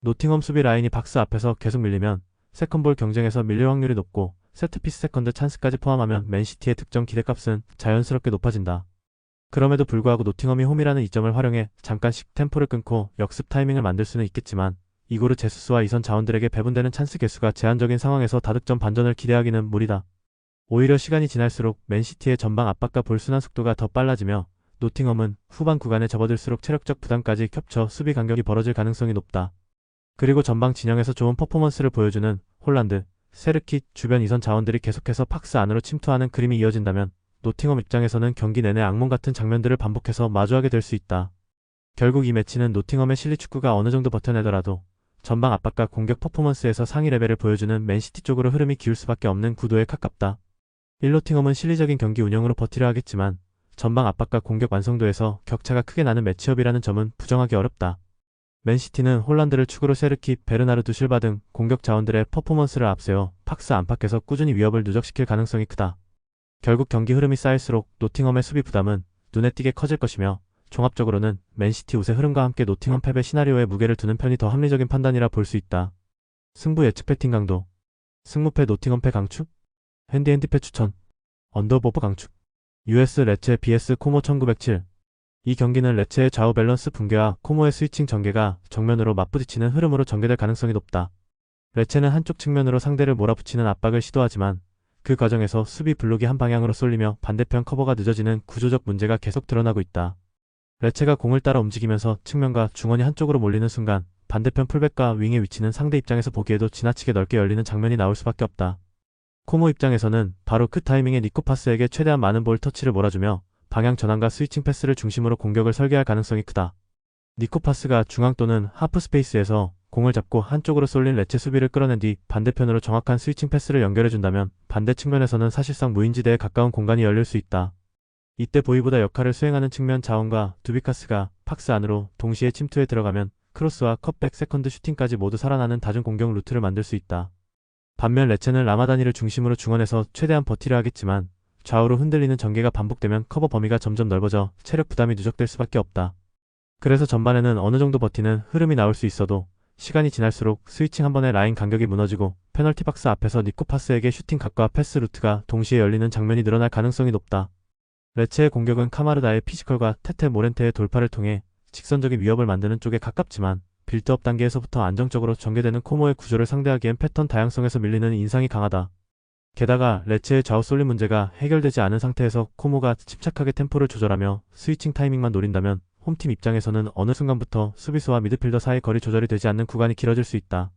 노팅엄 수비 라인이 박스 앞에서 계속 밀리면 세컨볼 경쟁에서 밀릴 확률이 높고 세트피스 세컨드 찬스까지 포함하면 맨시티의 득점 기대값은 자연스럽게 높아진다. 그럼에도 불구하고 노팅엄이 홈이라는 이점을 활용해 잠깐씩 템포를 끊고 역습 타이밍을 만들 수는 있겠지만 이고르 제수스와 이선 자원들에게 배분되는 찬스 개수가 제한적인 상황에서 다득점 반전을 기대하기는 무리다. 오히려 시간이 지날수록 맨시티의 전방 압박과 볼 순환 속도가 더 빨라지며 노팅엄은 후반 구간에 접어들수록 체력적 부담까지 겹쳐 수비 간격이 벌어질 가능성이 높다. 그리고 전방 진영에서 좋은 퍼포먼스를 보여주는 홀란드, 세르키 주변 이선 자원들이 계속해서 박스 안으로 침투하는 그림이 이어진다면 노팅엄 입장에서는 경기 내내 악몽 같은 장면들을 반복해서 마주하게 될 수 있다. 결국 이 매치는 노팅엄의 실리 축구가 어느 정도 버텨내더라도 전방 압박과 공격 퍼포먼스에서 상위 레벨을 보여주는 맨시티 쪽으로 흐름이 기울 수밖에 없는 구도에 가깝다. 1노팅엄은 실리적인 경기 운영으로 버티려 하겠지만 전방 압박과 공격 완성도에서 격차가 크게 나는 매치업이라는 점은 부정하기 어렵다. 맨시티는 홀란드를 축으로 세르키, 베르나르두 실바 등 공격 자원들의 퍼포먼스를 앞세워 박스 안팎에서 꾸준히 위협을 누적시킬 가능성이 크다. 결국 경기 흐름이 쌓일수록 노팅엄의 수비 부담은 눈에 띄게 커질 것이며 종합적으로는 맨시티 우세 흐름과 함께 노팅엄 패배 시나리오에 무게를 두는 편이 더 합리적인 판단이라 볼 수 있다. 승부 예측 배팅 강도 승무패 노팅엄 패 강축 핸디패 추천 언더보버 강축 US 레체 vs 코모 1907 이 경기는 레체의 좌우 밸런스 붕괴와 코모의 스위칭 전개가 정면으로 맞부딪히는 흐름으로 전개될 가능성이 높다. 레체는 한쪽 측면으로 상대를 몰아붙이는 압박을 시도하지만 그 과정에서 수비 블록이 한 방향으로 쏠리며 반대편 커버가 늦어지는 구조적 문제가 계속 드러나고 있다. 레체가 공을 따라 움직이면서 측면과 중원이 한쪽으로 몰리는 순간 반대편 풀백과 윙의 위치는 상대 입장에서 보기에도 지나치게 넓게 열리는 장면이 나올 수밖에 없다. 코모 입장에서는 바로 그 타이밍에 니코파스에게 최대한 많은 볼 터치를 몰아주며 방향 전환과 스위칭 패스를 중심으로 공격을 설계할 가능성이 크다. 니코파스가 중앙 또는 하프 스페이스에서 공을 잡고 한쪽으로 쏠린 레체 수비를 끌어낸 뒤 반대편으로 정확한 스위칭 패스를 연결해준다면 반대 측면에서는 사실상 무인지대에 가까운 공간이 열릴 수 있다. 이때 보이보다 역할을 수행하는 측면 자원과 두비카스가 박스 안으로 동시에 침투해 들어가면 크로스와 컷백 세컨드 슈팅까지 모두 살아나는 다중 공격 루트를 만들 수 있다. 반면 레체는 라마다니를 중심으로 중원에서 최대한 버티려 하겠지만 좌우로 흔들리는 전개가 반복되면 커버 범위가 점점 넓어져 체력 부담이 누적될 수밖에 없다. 그래서 전반에는 어느 정도 버티는 흐름이 나올 수 있어도 시간이 지날수록 스위칭 한 번에 라인 간격이 무너지고 페널티 박스 앞에서 니코파스에게 슈팅 각과 패스 루트가 동시에 열리는 장면이 늘어날 가능성이 높다. 레체의 공격은 카마르다의 피지컬과 테테 모렌테의 돌파를 통해 직선적인 위협을 만드는 쪽에 가깝지만 빌드업 단계에서부터 안정적으로 전개되는 코모의 구조를 상대하기엔 패턴 다양성에서 밀리는 인상이 강하다. 게다가 레체의 좌우 쏠림 문제가 해결되지 않은 상태에서 코모가 침착하게 템포를 조절하며 스위칭 타이밍만 노린다면 홈팀 입장에서는 어느 순간부터 수비수와 미드필더 사이 거리 조절이 되지 않는 구간이 길어질 수 있다.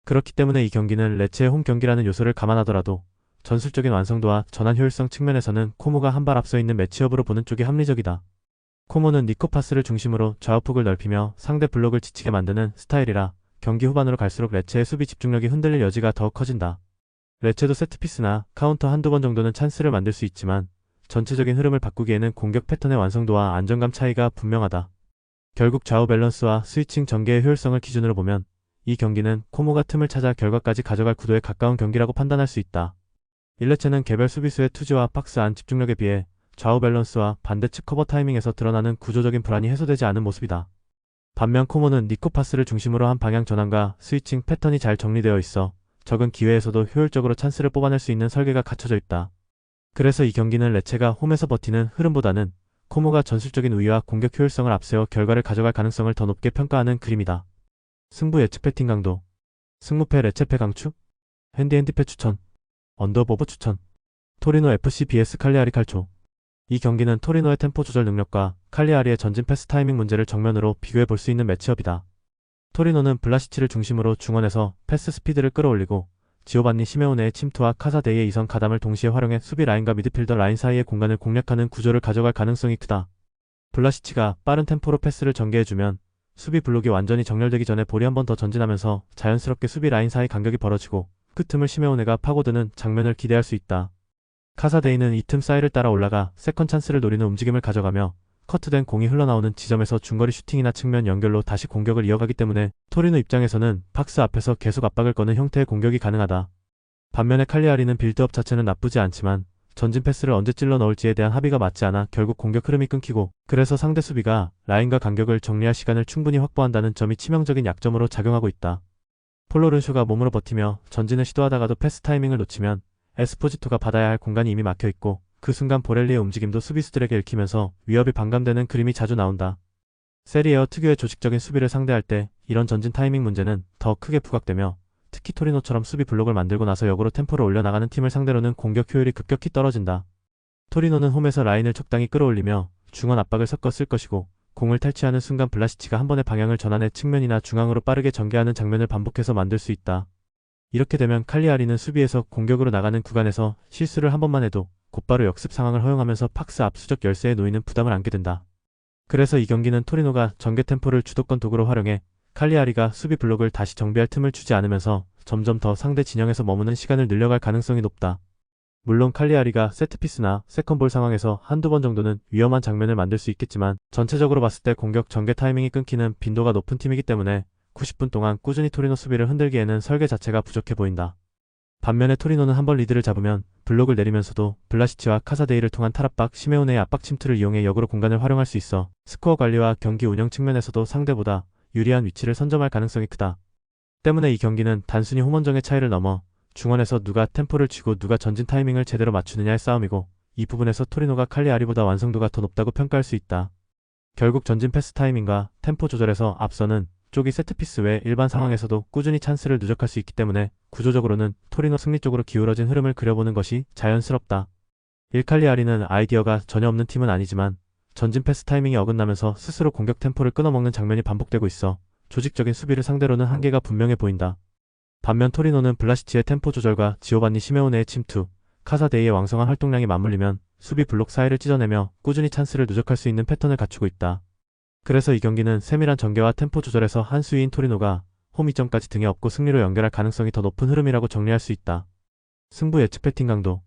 그렇기 때문에 이 경기는 레체의 홈 경기라는 요소를 감안하더라도 전술적인 완성도와 전환 효율성 측면에서는 코모가 한 발 앞서 있는 매치업으로 보는 쪽이 합리적이다. 코모는 니코파스를 중심으로 좌우폭을 넓히며 상대 블록을 지치게 만드는 스타일이라 경기 후반으로 갈수록 레체의 수비 집중력이 흔들릴 여지가 더 커진다. 레체도 세트피스나 카운터 한두 번 정도는 찬스를 만들 수 있지만 전체적인 흐름을 바꾸기에는 공격 패턴의 완성도와 안정감 차이가 분명하다. 결국 좌우 밸런스와 스위칭 전개의 효율성을 기준으로 보면 이 경기는 코모가 틈을 찾아 결과까지 가져갈 구도에 가까운 경기라고 판단할 수 있다. 1레체는 개별 수비수의 투지와 박스 안 집중력에 비해 좌우 밸런스와 반대측 커버 타이밍에서 드러나는 구조적인 불안이 해소되지 않은 모습이다. 반면 코모는 니코파스를 중심으로 한 방향 전환과 스위칭 패턴이 잘 정리되어 있어 적은 기회에서도 효율적으로 찬스를 뽑아낼 수 있는 설계가 갖춰져 있다. 그래서 이 경기는 레체가 홈에서 버티는 흐름보다는 코모가 전술적인 우위와 공격 효율성을 앞세워 결과를 가져갈 가능성을 더 높게 평가하는 그림이다. 승부 예측 배팅 강도 승무패 레체패 강축 핸디패 추천 언더보버 추천 토리노 FC vs 칼리아리 칼초 이 경기는 토리노의 템포 조절 능력과 칼리아리의 전진 패스 타이밍 문제를 정면으로 비교해 볼 수 있는 매치업이다. 토리노는 블라시치를 중심으로 중원에서 패스 스피드를 끌어올리고 지오반니 시메오네의 침투와 카사데이의 이선 가담을 동시에 활용해 수비 라인과 미드필더 라인 사이의 공간을 공략하는 구조를 가져갈 가능성이 크다. 블라시치가 빠른 템포로 패스를 전개해주면 수비 블록이 완전히 정렬되기 전에 볼이 한 번 더 전진하면서 자연스럽게 수비 라인 사이 간격이 벌어지고 그 틈을 시메오네가 파고드는 장면을 기대할 수 있다. 카사데이는 이 틈 사이를 따라 올라가 세컨 찬스를 노리는 움직임을 가져가며 커트된 공이 흘러나오는 지점에서 중거리 슈팅이나 측면 연결로 다시 공격을 이어가기 때문에 토리노 입장에서는 박스 앞에서 계속 압박을 거는 형태의 공격이 가능하다. 반면에 칼리아리는 빌드업 자체는 나쁘지 않지만 전진 패스를 언제 찔러 넣을지에 대한 합의가 맞지 않아 결국 공격 흐름이 끊기고, 그래서 상대 수비가 라인과 간격을 정리할 시간을 충분히 확보한다는 점이 치명적인 약점으로 작용하고 있다. 폴로른쇼가 몸으로 버티며 전진을 시도하다가도 패스 타이밍을 놓치면 에스포지토가 받아야 할 공간이 이미 막혀있고, 그 순간 보렐리의 움직임도 수비수들에게 읽히면서 위협이 반감되는 그림이 자주 나온다. 세리에어 특유의 조직적인 수비를 상대할 때 이런 전진 타이밍 문제는 더 크게 부각되며, 특히 토리노처럼 수비 블록을 만들고 나서 역으로 템포를 올려나가는 팀을 상대로는 공격 효율이 급격히 떨어진다. 토리노는 홈에서 라인을 적당히 끌어올리며 중원 압박을 섞어 쓸 것이고, 공을 탈취하는 순간 블라시치가 한 번에 방향을 전환해 측면이나 중앙으로 빠르게 전개하는 장면을 반복해서 만들 수 있다. 이렇게 되면 칼리아리는 수비에서 공격으로 나가는 구간에서 실수를 한 번만 해도 곧바로 역습 상황을 허용하면서 박스 압수적 열세에 놓이는 부담을 안게 된다. 그래서 이 경기는 토리노가 전개 템포를 주도권 도구로 활용해 칼리아리가 수비 블록을 다시 정비할 틈을 주지 않으면서 점점 더 상대 진영에서 머무는 시간을 늘려갈 가능성이 높다. 물론 칼리아리가 세트피스나 세컨볼 상황에서 한두 번 정도는 위험한 장면을 만들 수 있겠지만, 전체적으로 봤을 때 공격 전개 타이밍이 끊기는 빈도가 높은 팀이기 때문에 90분 동안 꾸준히 토리노 수비를 흔들기에는 설계 자체가 부족해 보인다. 반면에 토리노는 한 번 리드를 잡으면 블록을 내리면서도 블라시치와 카사데이를 통한 탈압박, 시메오네의 압박 침투를 이용해 역으로 공간을 활용할 수 있어 스코어 관리와 경기 운영 측면에서도 상대보다 유리한 위치를 선점할 가능성이 크다. 때문에 이 경기는 단순히 홈원정의 차이를 넘어 중원에서 누가 템포를 쥐고 누가 전진 타이밍을 제대로 맞추느냐의 싸움이고, 이 부분에서 토리노가 칼리아리보다 완성도가 더 높다고 평가할 수 있다. 결국 전진 패스 타이밍과 템포 조절에서 앞서는 쪽이 세트피스 외 일반 상황에서도 꾸준히 찬스를 누적할 수 있기 때문에 구조적으로는 토리노 승리 쪽으로 기울어진 흐름을 그려보는 것이 자연스럽다. 일칼리아리는 아이디어가 전혀 없는 팀은 아니지만 전진 패스 타이밍이 어긋나면서 스스로 공격 템포를 끊어먹는 장면이 반복되고 있어 조직적인 수비를 상대로는 한계가 분명해 보인다. 반면 토리노는 블라시치의 템포 조절과 지오반니 시메오네의 침투, 카사데이의 왕성한 활동량이 맞물리면 수비 블록 사이를 찢어내며 꾸준히 찬스를 누적할 수 있는 패턴을 갖추고 있다. 그래서 이 경기는 세밀한 전개와 템포 조절에서 한 수위인 토리노가 홈 이점까지 등에 업고 승리로 연결할 가능성이 더 높은 흐름이라고 정리할 수 있다. 승부 예측 배팅 강도.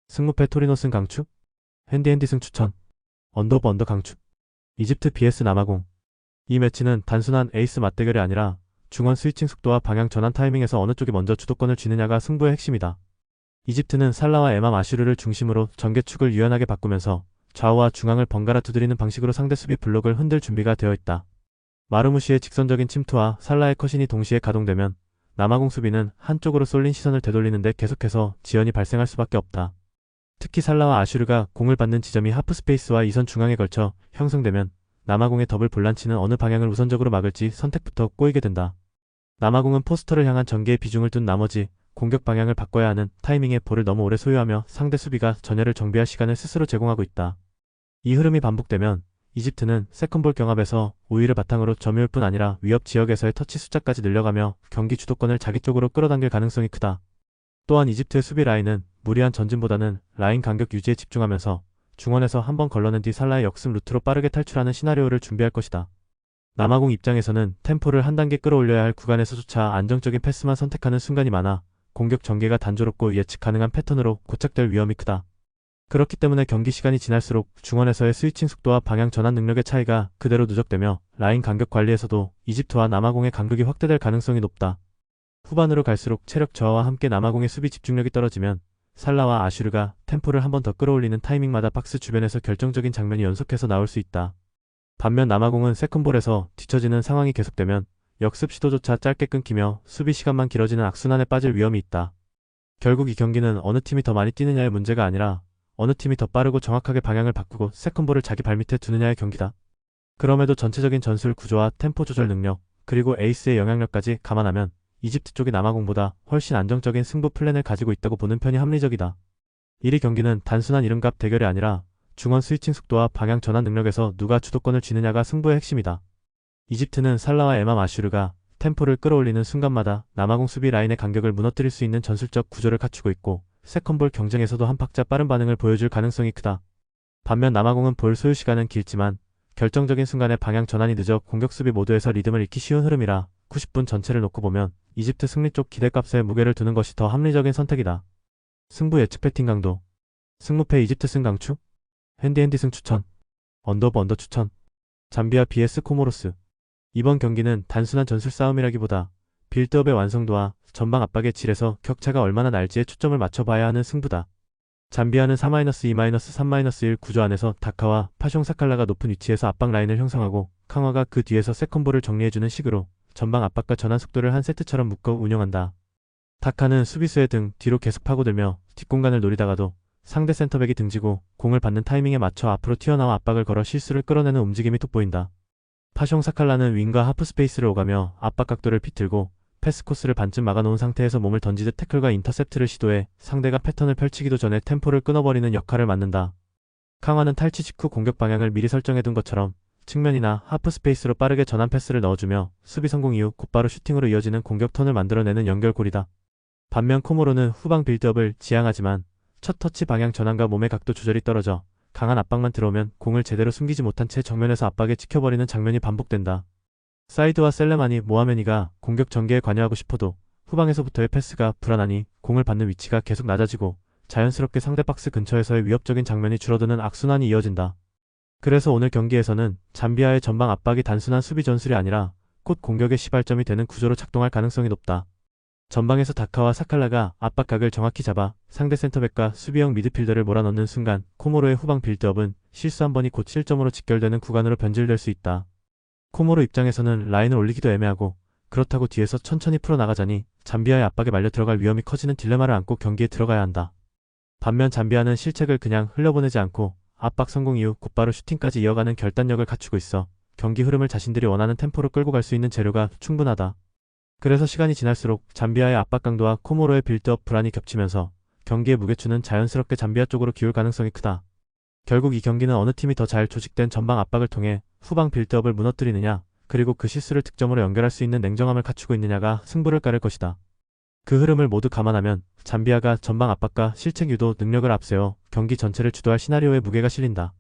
승무패 토리노 승 강추? 핸디 승 추천. 언더 오브 언더 강추. 이집트 vs 남아공. 이 매치는 단순한 에이스 맞대결이 아니라 중원 스위칭 속도와 방향 전환 타이밍에서 어느 쪽이 먼저 주도권을 쥐느냐가 승부의 핵심이다. 이집트는 살라와 에맘 아슈르를 중심으로 전개축을 유연하게 바꾸면서 좌우와 중앙을 번갈아 두드리는 방식으로 상대 수비 블록을 흔들 준비가 되어 있다. 마르무시의 직선적인 침투와 살라의 컷신이 동시에 가동되면 남아공 수비는 한쪽으로 쏠린 시선을 되돌리는데 계속해서 지연이 발생할 수밖에 없다. 특히 살라와 아슈르가 공을 받는 지점이 하프 스페이스와 이선 중앙에 걸쳐 형성되면 남아공의 더블 볼란치는 어느 방향을 우선적으로 막을지 선택부터 꼬이게 된다. 남아공은 포스터를 향한 전개에 비중을 둔 나머지 공격 방향을 바꿔야 하는 타이밍에 볼을 너무 오래 소유하며 상대 수비가 전열을 정비할 시간을 스스로 제공하고 있다. 이 흐름이 반복되면 이집트는 세컨볼 경합에서 우위를 바탕으로 점유율 뿐 아니라 위협 지역에서의 터치 숫자까지 늘려가며 경기 주도권을 자기 쪽으로 끌어당길 가능성이 크다. 또한 이집트의 수비 라인은 무리한 전진보다는 라인 간격 유지에 집중하면서 중원에서 한번 걸러낸 뒤 살라의 역습 루트로 빠르게 탈출하는 시나리오를 준비할 것이다. 남아공 입장에서는 템포를 한 단계 끌어올려야 할 구간에서조차 안정적인 패스만 선택하는 순간이 많아 공격 전개가 단조롭고 예측 가능한 패턴으로 고착될 위험이 크다. 그렇기 때문에 경기 시간이 지날수록 중원에서의 스위칭 속도와 방향 전환 능력의 차이가 그대로 누적되며 라인 간격 관리에서도 이집트와 남아공의 간극이 확대될 가능성이 높다. 후반으로 갈수록 체력 저하와 함께 남아공의 수비 집중력이 떨어지면 살라와 아슈르가 템포를 한 번 더 끌어올리는 타이밍마다 박스 주변에서 결정적인 장면이 연속해서 나올 수 있다. 반면 남아공은 세컨볼에서 뒤처지는 상황이 계속되면 역습 시도조차 짧게 끊기며 수비 시간만 길어지는 악순환에 빠질 위험이 있다. 결국 이 경기는 어느 팀이 더 많이 뛰느냐의 문제가 아니라 어느 팀이 더 빠르고 정확하게 방향을 바꾸고 세컨볼을 자기 발밑에 두느냐의 경기다. 그럼에도 전체적인 전술 구조와 템포 조절 능력, 그리고 에이스의 영향력까지 감안하면 이집트 쪽이 남아공보다 훨씬 안정적인 승부 플랜을 가지고 있다고 보는 편이 합리적이다. 1위 경기는 단순한 이름값 대결이 아니라 중원 스위칭 속도와 방향 전환 능력에서 누가 주도권을 쥐느냐가 승부의 핵심이다. 이집트는 살라와 에맘 아슈르가 템포를 끌어올리는 순간마다 남아공 수비 라인의 간격을 무너뜨릴 수 있는 전술적 구조를 갖추고 있고 세컨볼 경쟁에서도 한 박자 빠른 반응을 보여줄 가능성이 크다. 반면 남아공은 볼 소요 시간은 길지만 결정적인 순간에 방향 전환이 늦어 공격 수비 모두에서 리듬을 잃기 쉬운 흐름이라 90분 전체를 놓고 보면 이집트 승리 쪽 기대값에 무게를 두는 것이 더 합리적인 선택이다. 승부 예측 배팅 강도. 승무패 이집트 승 강추? 핸디 승 추천. 언더 추천. 잠비아 vs 코모로스. 이번 경기는 단순한 전술 싸움이라기보다 빌드업의 완성도와 전방 압박의 질에서 격차가 얼마나 날지에 초점을 맞춰봐야 하는 승부다. 잠비아는 4-2-3-1 구조 안에서 다카와 파숑 사칼라가 높은 위치에서 압박 라인을 형성하고 캉화가 그 뒤에서 세컨볼을 정리해주는 식으로 전방 압박과 전환 속도를 한 세트처럼 묶어 운영한다. 다카는 수비수의 등 뒤로 계속 파고들며 뒷공간을 노리다가도 상대 센터백이 등지고 공을 받는 타이밍에 맞춰 앞으로 튀어나와 압박을 걸어 실수를 끌어내는 움직임이 돋보인다. 파숑 사칼라는 윙과 하프 스페이스를 오가며 압박 각도를 비틀고 패스 코스를 반쯤 막아놓은 상태에서 몸을 던지듯 태클과 인터셉트를 시도해 상대가 패턴을 펼치기도 전에 템포를 끊어버리는 역할을 맡는다. 캉화는 탈취 직후 공격 방향을 미리 설정해둔 것처럼 측면이나 하프 스페이스로 빠르게 전환 패스를 넣어주며 수비 성공 이후 곧바로 슈팅으로 이어지는 공격 턴을 만들어내는 연결골이다. 반면 코모로는 후방 빌드업을 지향하지만 첫 터치 방향 전환과 몸의 각도 조절이 떨어져 강한 압박만 들어오면 공을 제대로 숨기지 못한 채 정면에서 압박에 찍혀버리는 장면이 반복된다. 사이드와 셀레마니, 모하메니가 공격 전개에 관여하고 싶어도 후방에서부터의 패스가 불안하니 공을 받는 위치가 계속 낮아지고 자연스럽게 상대 박스 근처에서의 위협적인 장면이 줄어드는 악순환이 이어진다. 그래서 오늘 경기에서는 잠비아의 전방 압박이 단순한 수비 전술이 아니라 곧 공격의 시발점이 되는 구조로 작동할 가능성이 높다. 전방에서 다카와 사칼라가 압박각을 정확히 잡아 상대 센터백과 수비형 미드필더를 몰아넣는 순간 코모로의 후방 빌드업은 실수 한 번이 곧 실점으로 직결되는 구간으로 변질될 수 있다. 코모로 입장에서는 라인을 올리기도 애매하고 그렇다고 뒤에서 천천히 풀어나가자니 잠비아의 압박에 말려 들어갈 위험이 커지는 딜레마를 안고 경기에 들어가야 한다. 반면 잠비아는 실책을 그냥 흘려보내지 않고 압박 성공 이후 곧바로 슈팅까지 이어가는 결단력을 갖추고 있어 경기 흐름을 자신들이 원하는 템포로 끌고 갈 수 있는 재료가 충분하다. 그래서 시간이 지날수록 잠비아의 압박 강도와 코모로의 빌드업 불안이 겹치면서 경기의 무게추는 자연스럽게 잠비아 쪽으로 기울 가능성이 크다. 결국 이 경기는 어느 팀이 더 잘 조직된 전방 압박을 통해 후방 빌드업을 무너뜨리느냐 그리고 그 실수를 득점으로 연결할 수 있는 냉정함을 갖추고 있느냐가 승부를 가를 것이다. 그 흐름을 모두 감안하면 잠비아가 전방 압박과 실책 유도 능력을 앞세워 경기 전체를 주도할 시나리오에 무게가 실린다.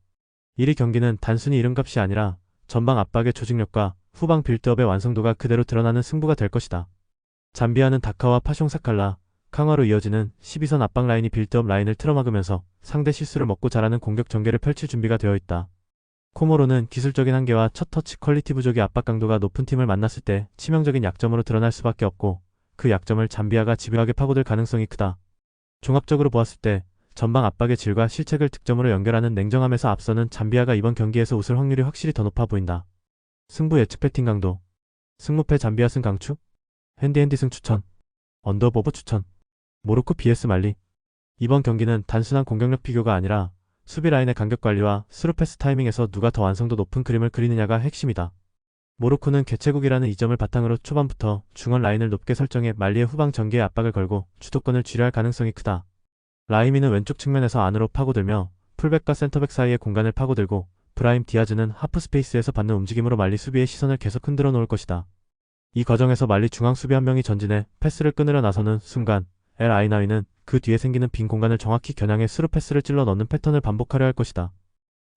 1위 경기는 단순히 이름값이 아니라 전방 압박의 조직력과 후방 빌드업의 완성도가 그대로 드러나는 승부가 될 것이다. 잠비아는 다카와 파숑 사칼라, 캉화로 이어지는 12선 압박 라인이 빌드업 라인을 틀어막으면서 상대 실수를 먹고 자라는 공격 전개를 펼칠 준비가 되어 있다. 코모로는 기술적인 한계와 첫 터치 퀄리티 부족의 압박 강도가 높은 팀을 만났을 때 치명적인 약점으로 드러날 수밖에 없고 그 약점을 잠비아가 집요하게 파고들 가능성이 크다. 종합적으로 보았을 때 전방 압박의 질과 실책을 득점으로 연결하는 냉정함에서 앞서는 잠비아가 이번 경기에서 웃을 확률이 확실히 더 높아 보인다. 승부 예측 배팅 강도. 승무패 잠비아 승 강추? 핸디 승 추천. 언더보버 추천. 모로코 vs 말리. 이번 경기는 단순한 공격력 비교가 아니라 수비 라인의 간격 관리와 스루 패스 타이밍에서 누가 더 완성도 높은 그림을 그리느냐가 핵심이다. 모로코는 개최국이라는 이점을 바탕으로 초반부터 중원 라인을 높게 설정해 말리의 후방 전개에 압박을 걸고 주도권을 쥐려할 가능성이 크다. 라이미는 왼쪽 측면에서 안으로 파고들며 풀백과 센터백 사이의 공간을 파고들고 브라임 디아즈는 하프 스페이스에서 받는 움직임으로 말리 수비의 시선을 계속 흔들어 놓을 것이다. 이 과정에서 말리 중앙 수비 한 명이 전진해 패스를 끊으려 나서는 순간 엘 아이나위는 그 뒤에 생기는 빈 공간을 정확히 겨냥해 스루 패스를 찔러 넣는 패턴을 반복하려 할 것이다.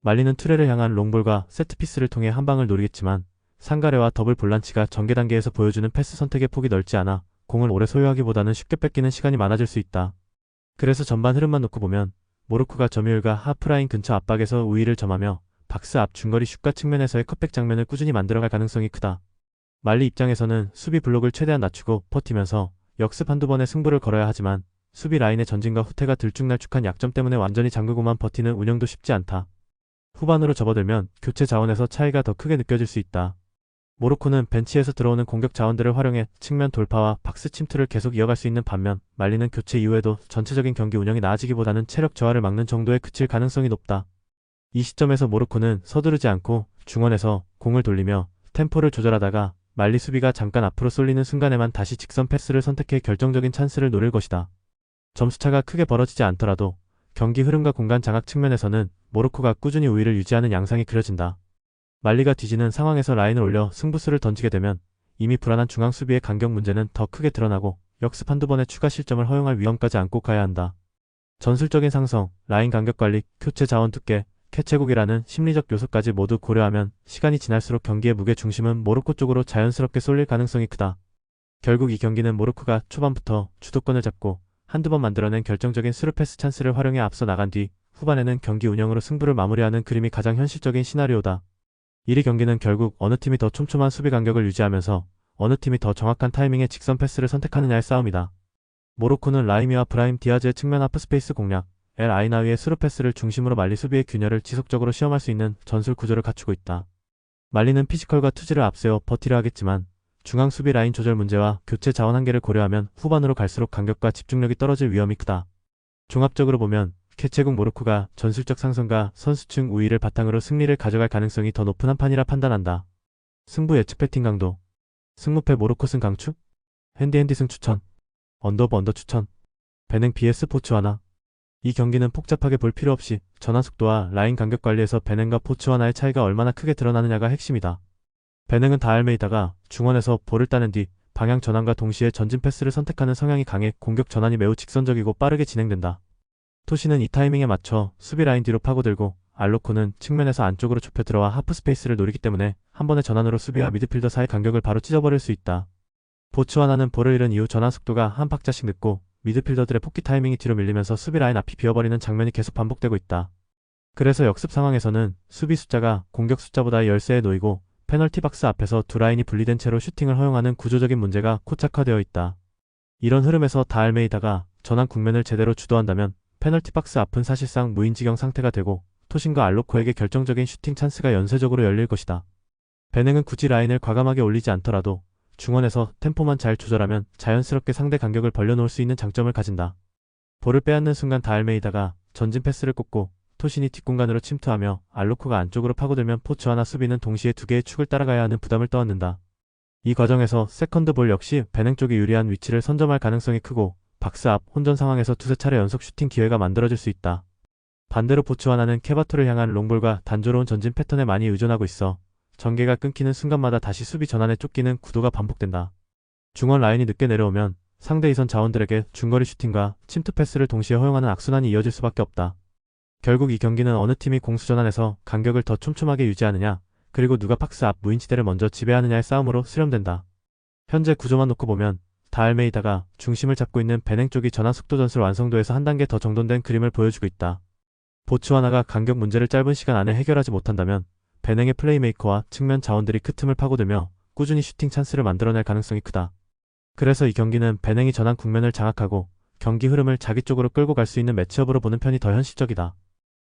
말리는 투레를 향한 롱볼과 세트피스를 통해 한 방을 노리겠지만 상가레와 더블 볼란치가 전개 단계에서 보여주는 패스 선택의 폭이 넓지 않아 공을 오래 소유하기보다는 쉽게 뺏기는 시간이 많아질 수 있다. 그래서 전반 흐름만 놓고 보면 모로코가 점유율과 하프라인 근처 압박에서 우위를 점하며 박스 앞 중거리 슛과 측면에서의 컷백 장면을 꾸준히 만들어갈 가능성이 크다. 말리 입장에서는 수비 블록을 최대한 낮추고 버티면서 역습 한두 번의 승부를 걸어야 하지만 수비 라인의 전진과 후퇴가 들쭉날쭉한 약점 때문에 완전히 잠그고만 버티는 운영도 쉽지 않다. 후반으로 접어들면 교체 자원에서 차이가 더 크게 느껴질 수 있다. 모로코는 벤치에서 들어오는 공격 자원들을 활용해 측면 돌파와 박스 침투를 계속 이어갈 수 있는 반면 말리는 교체 이후에도 전체적인 경기 운영이 나아지기보다는 체력 저하를 막는 정도에 그칠 가능성이 높다. 이 시점에서 모로코는 서두르지 않고 중원에서 공을 돌리며 템포를 조절하다가 말리 수비가 잠깐 앞으로 쏠리는 순간에만 다시 직선 패스를 선택해 결정적인 찬스를 노릴 것이다. 점수차가 크게 벌어지지 않더라도 경기 흐름과 공간 장악 측면에서는 모로코가 꾸준히 우위를 유지하는 양상이 그려진다. 말리가 뒤지는 상황에서 라인을 올려 승부수를 던지게 되면 이미 불안한 중앙 수비의 간격 문제는 더 크게 드러나고 역습 한두 번의 추가 실점을 허용할 위험까지 안고 가야 한다. 전술적인 상성, 라인 간격 관리, 교체 자원 두께, 캐체국이라는 심리적 요소까지 모두 고려하면 시간이 지날수록 경기의 무게 중심은 모로코 쪽으로 자연스럽게 쏠릴 가능성이 크다. 결국 이 경기는 모로코가 초반부터 주도권을 잡고 한두 번 만들어낸 결정적인 스루패스 찬스를 활용해 앞서 나간 뒤 후반에는 경기 운영으로 승부를 마무리하는 그림이 가장 현실적인 시나리오다. 1위 경기는 결국 어느 팀이 더 촘촘한 수비 간격을 유지하면서 어느 팀이 더 정확한 타이밍의 직선 패스를 선택하느냐의 싸움이다. 모로코는 라이미와 브라임 디아즈의 측면 하프스페이스 공략, 엘 아이나위의 스루패스를 중심으로 말리 수비의 균열을 지속적으로 시험할 수 있는 전술 구조를 갖추고 있다. 말리는 피지컬과 투지를 앞세워 버티려 하겠지만 중앙 수비 라인 조절 문제와 교체 자원 한계를 고려하면 후반으로 갈수록 간격과 집중력이 떨어질 위험이 크다. 종합적으로 보면 캐체국 모로코가 전술적 상승과 선수층 우위를 바탕으로 승리를 가져갈 가능성이 더 높은 한 판이라 판단한다. 승부 예측 배팅 강도. 승무패 모로코 승 강추? 핸디 승 추천. 언더 추천. 베냉 vs 보츠와나. 이 경기는 복잡하게 볼 필요 없이 전환 속도와 라인 간격 관리에서 베냉과 보츠와나의 차이가 얼마나 크게 드러나느냐가 핵심이다. 베냉은 다알메이다가 중원에서 볼을 따낸 뒤 방향 전환과 동시에 전진 패스를 선택하는 성향이 강해 공격 전환이 매우 직선적이고 빠르게 진행된다. 토시는 이 타이밍에 맞춰 수비 라인 뒤로 파고들고 알로코는 측면에서 안쪽으로 좁혀 들어와 하프 스페이스를 노리기 때문에 한 번의 전환으로 수비와 미드필더 사이 간격을 바로 찢어버릴 수 있다. 보츠와나는 볼을 잃은 이후 전환 속도가 한 박자씩 늦고 미드필더들의 폭기 타이밍이 뒤로 밀리면서 수비 라인 앞이 비어버리는 장면이 계속 반복되고 있다. 그래서 역습 상황에서는 수비 숫자가 공격 숫자보다 열세에 놓이고 페널티 박스 앞에서 두 라인이 분리된 채로 슈팅을 허용하는 구조적인 문제가 코착화되어 있다. 이런 흐름에서 다알메이다가 전환 국면을 제대로 주도한다면 페널티 박스 앞은 사실상 무인지경 상태가 되고 토신과 알로코에게 결정적인 슈팅 찬스가 연쇄적으로 열릴 것이다. 베냉은 굳이 라인을 과감하게 올리지 않더라도 중원에서 템포만 잘 조절하면 자연스럽게 상대 간격을 벌려놓을 수 있는 장점을 가진다. 볼을 빼앗는 순간 다알메이다가 전진 패스를 꽂고 토신이 뒷공간으로 침투하며 알로코가 안쪽으로 파고들면 포츠와나 수비는 동시에 두 개의 축을 따라가야 하는 부담을 떠안는다. 이 과정에서 세컨드 볼 역시 베냉 쪽이 유리한 위치를 선점할 가능성이 크고 박스 앞 혼전 상황에서 두세 차례 연속 슈팅 기회가 만들어질 수 있다. 반대로 보츠와나는 케바토를 향한 롱볼과 단조로운 전진 패턴에 많이 의존하고 있어 전개가 끊기는 순간마다 다시 수비 전환에 쫓기는 구도가 반복된다. 중원 라인이 늦게 내려오면 상대 이선 자원들에게 중거리 슈팅과 침투 패스를 동시에 허용하는 악순환이 이어질 수밖에 없다. 결국 이 경기는 어느 팀이 공수 전환에서 간격을 더 촘촘하게 유지하느냐, 그리고 누가 박스 앞 무인지대를 먼저 지배하느냐의 싸움으로 수렴된다. 현재 구조만 놓고 보면 다알메이다가 중심을 잡고 있는 베냉 쪽이 전환 속도 전술 완성도에서 한 단계 더 정돈된 그림을 보여주고 있다. 보츠와나가 간격 문제를 짧은 시간 안에 해결하지 못한다면 베냉의 플레이메이커와 측면 자원들이 그 틈을 파고들며 꾸준히 슈팅 찬스를 만들어낼 가능성이 크다. 그래서 이 경기는 베냉이 전환 국면을 장악하고 경기 흐름을 자기 쪽으로 끌고 갈 수 있는 매치업으로 보는 편이 더 현실적이다.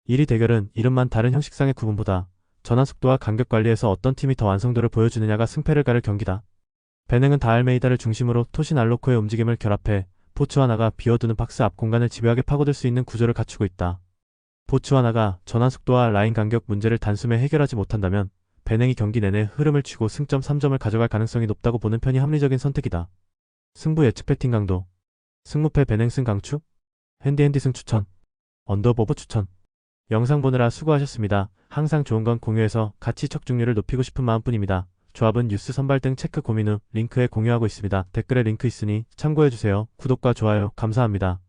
1위 대결은 이름만 다른 형식상의 구분보다 전환 속도와 간격 관리에서 어떤 팀이 더 완성도를 보여주느냐가 승패를 가를 경기다. 베냉은 다알메이다를 중심으로 토신 알로코의 움직임을 결합해 보츠와나가 비워두는 박스 앞 공간을 집요하게 파고들 수 있는 구조를 갖추고 있다. 보츠와나가 전환 속도와 라인 간격 문제를 단숨에 해결하지 못한다면 베냉이 경기 내내 흐름을 쥐고 승점 3점을 가져갈 가능성이 높다고 보는 편이 합리적인 선택이다. 승부 예측 배팅 강도. 승무패 베냉 승 강추? 핸디 승 추천. 언더보버 추천. 영상 보느라 수고하셨습니다. 항상 좋은 건 공유해서 가치 적중률을 높이고 싶은 마음뿐입니다. 조합은 뉴스 선발 등 체크 고민 후 링크에 공유하고 있습니다. 댓글에 링크 있으니 참고해주세요. 구독과 좋아요 감사합니다.